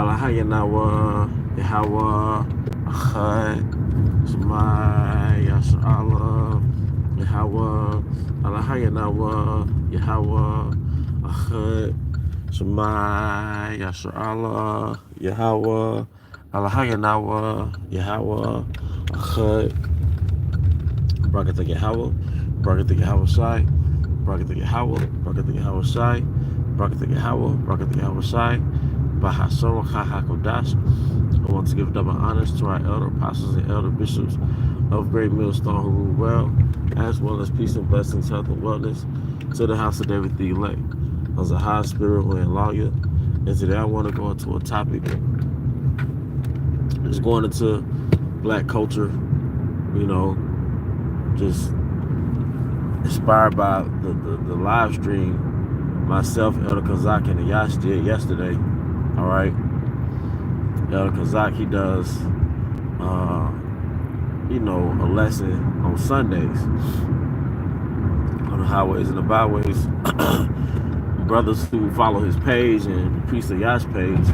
Alahayanawa, Yahweh, Achad, Shemai, Yashala, Yahweh, Alahayanawa, Yahweh, Achad, Shemai, Yashala, Yahweh, Alahayanawa, Yahweh, Achad, Brakata Yahweh, Brakata Yahweh Shai, Brakata Yahweh, Brakata Yahweh Shai, Brakata Yahweh, Brakata Yahweh Shai, Bahasor HaHakodash. I want to give double honors to our elder apostles and elder bishops of Great Millstone who rule well, as well as peace and blessings, health and wellness to the house of David the elect. As a high spirit and lawyer. And today I want to go into a topic. Just going into black culture, you know, just inspired by the live stream myself, Elder Kazak, and the Yash did yesterday. All right. Elder Kazak, he does, you know, a lesson on Sundays on the highways and the byways. Brothers who follow his page and the Priest of Yash page,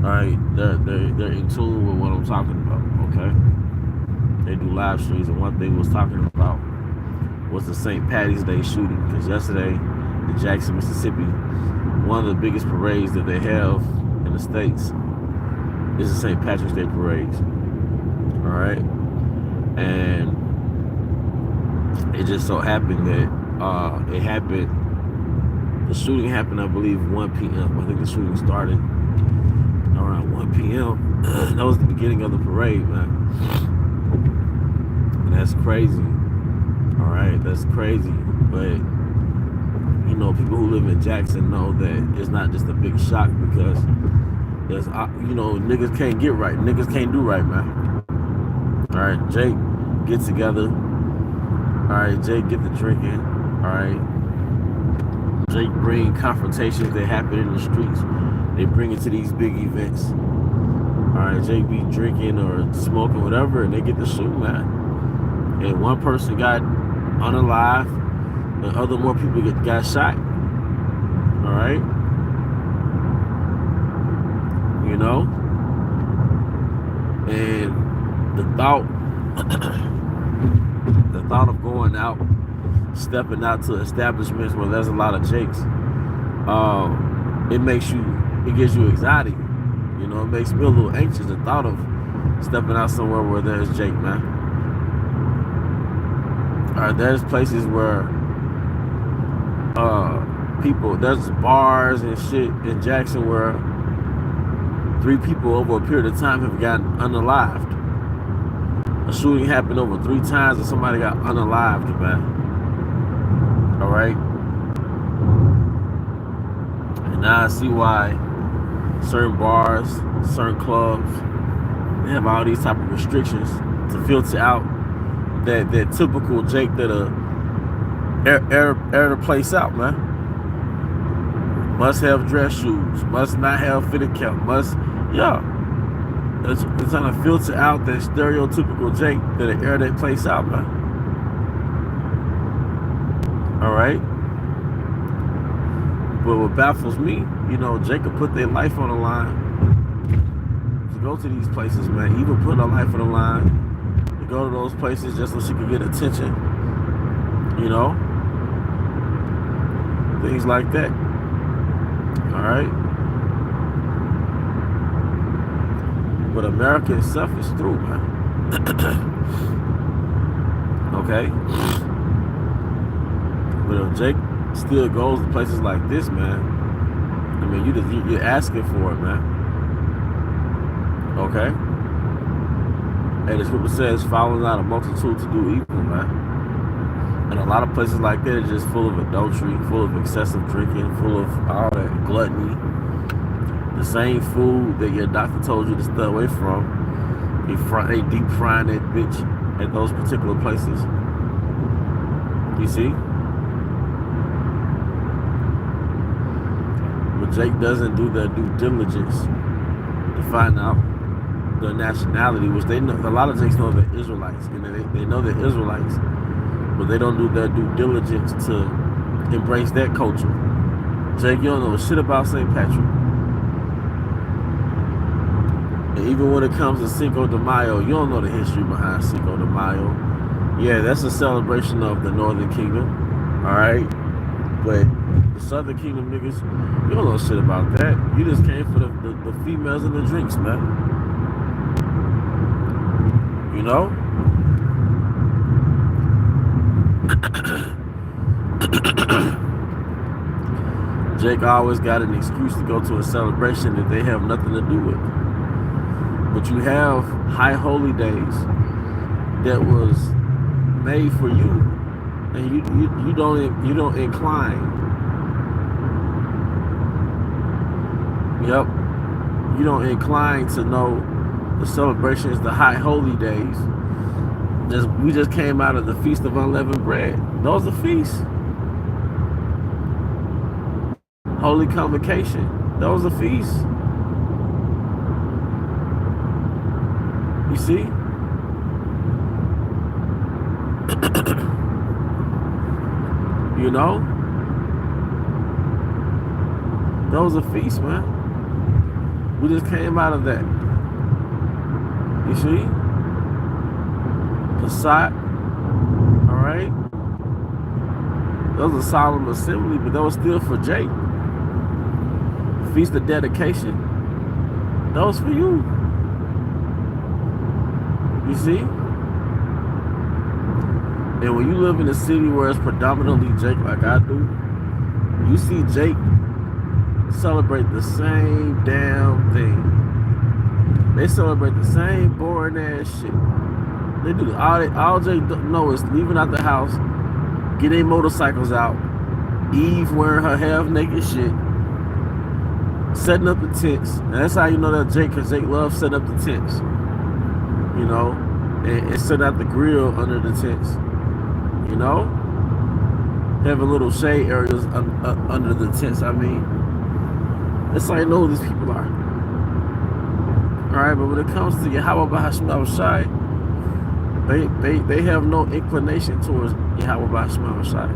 all right, they're in tune with what I'm talking about. Okay. They do live streams, and one thing we was talking about was the St. Patty's Day shooting, because yesterday in Jackson, Mississippi, one of the biggest parades that they have in the States is the St. Patrick's Day parades. All right. And it just so happened that the shooting happened, I believe, 1 p.m. I think the shooting started around 1 p.m. That was the beginning of the parade, man. And that's crazy. All right, that's crazy. But, you know, people who live in Jackson know that it's not just a big shock, because there's, you know, niggas can't get right. Niggas can't do right, man. All right, Jake, get together. All right, Jake, get the drinking. All right. Jake bring confrontations that happen in the streets. They bring it to these big events. All right, Jake be drinking or smoking, whatever, and they get the shoot, man. And one person got unalive, and other more people got shot. All right, you know, and the thought of going out, stepping out to establishments where there's a lot of Jakes, it gives you anxiety. You know, it makes me a little anxious, the thought of stepping out somewhere where there's Jake, man. All right, there's places where there's bars and shit in Jackson where 3 people over a period of time have gotten unalived. A shooting happened over 3 times and somebody got unalived, man. All right. And now I see why certain bars, certain clubs, they have all these type of restrictions to filter out that typical Jake that'll air the place out, man. Must have dress shoes, must not have fitted cap, It's trying to filter out that stereotypical Jake that'll air that place out, man. All right. But what baffles me, you know, Jake could put their life on the line to go to these places, man. Even put her life on the line to go to those places just so she could get attention, you know, things like that. All right. But America itself is through, man. Okay. But if Jake still goes to places like this, man, I mean, you're asking for it, man. Okay? And the scripture says, following out a multitude to do evil, man. And a lot of places like that are just full of adultery, full of excessive drinking, full of all that gluttony. The same food that your doctor told you to stay away from, they deep frying that bitch at those particular places. You see? But Jake doesn't do their due diligence to find out their nationality, which they know. A lot of Jakes know they're Israelites, and they know they're Israelites, but they don't do their due diligence to embrace that culture. Jake, you don't know shit about St. Patrick. even when it comes to Cinco de Mayo, you don't know the history behind Cinco de Mayo. Yeah, that's a celebration of the Northern Kingdom, all right? But the Southern Kingdom niggas, you don't know shit about that. You just came for the females and the drinks, man. You know? Jake always got an excuse to go to a celebration that they have nothing to do with. But you have high holy days that was made for you, and you don't incline. Yep, you don't incline to know the celebrations, the high holy days. We just came out of the Feast of Unleavened Bread. Those are feasts. Holy Convocation. Those are feasts. You see? You know? Those are feasts, man. We just came out of that. You see? Passat. Alright? Those are solemn assembly, but those still for Jake. Feast of Dedication. Those for you. You see? And when you live in a city where it's predominantly Jake like I do, you see Jake celebrate the same damn thing. They celebrate the same boring ass shit. They do all Jake know is leaving out the house, get their motorcycles out, Eve wearing her half naked shit, setting up the tents. And that's how you know that Jake, because Jake loves setting up the tents. You know, and setting out the grill under the tents. You know, having little shade areas under the tents. I mean, that's how you know who these people are. All right, but when it comes to Yahweh Bahashim Shai, they have no inclination towards Yahweh Bahashim Shai.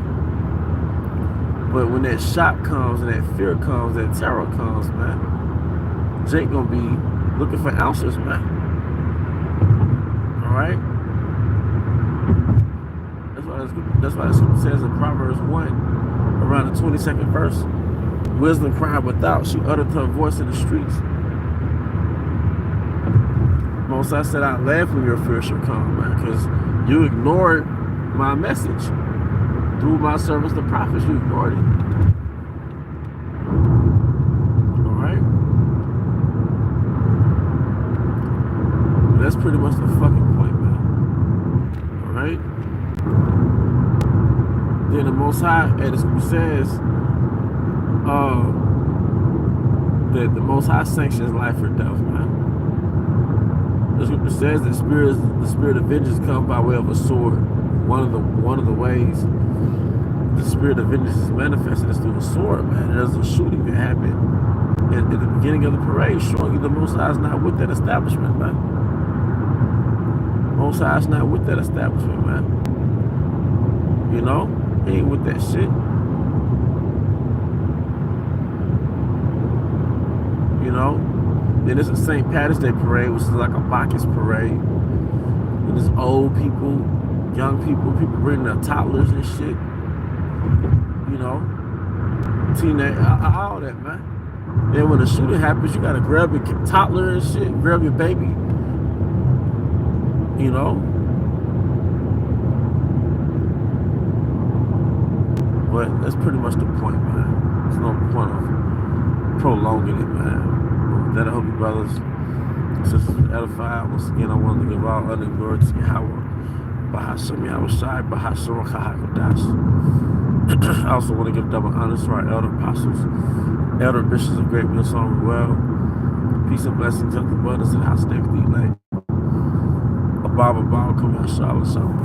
But when that shock comes and that fear comes, that terror comes, man, Jake gonna be looking for answers, man. All right. That's why it says in Proverbs 1, around the 22nd verse, wisdom cried without, she uttered her voice in the streets. Most I said, I laugh when your fear shall come, man, because you ignored my message. Through my service to prophets, you ignored it. All right? But that's pretty much the fucking point, man. All right? Then the Most High, and the scripture says that the Most High sanctions life or death, man. The scripture says that the spirit of vengeance comes by way of a sword. One of the ways the spirit of vengeance is manifested is through the sword, man. There's a shooting that happened at the beginning of the parade, showing you the Most High is not with that establishment, man. Most High is not with that establishment, man. You know? He ain't with that shit. You know? Then there's a St. Patrick's Day parade, which is like a Bacchus parade. And there's old people, young people bringing their toddlers and shit. You know? Teenage, all that, man. Then when the shooting happens, you gotta grab your toddler and shit, grab your baby. You know? But that's pretty much the point, man. There's no point of prolonging it, man. With that, I hope you brothers and sisters were edified. Once again, I want to give all honor and glory to Yahweh. Bahasham Yahweh Shai, Bahasham Chahakodash. I also want to give double honor to our elder apostles, elder bishops of Great Mill Song well. Peace and blessings of the abundance and house of David the elect. Abba, come out, Shalom, Shalom.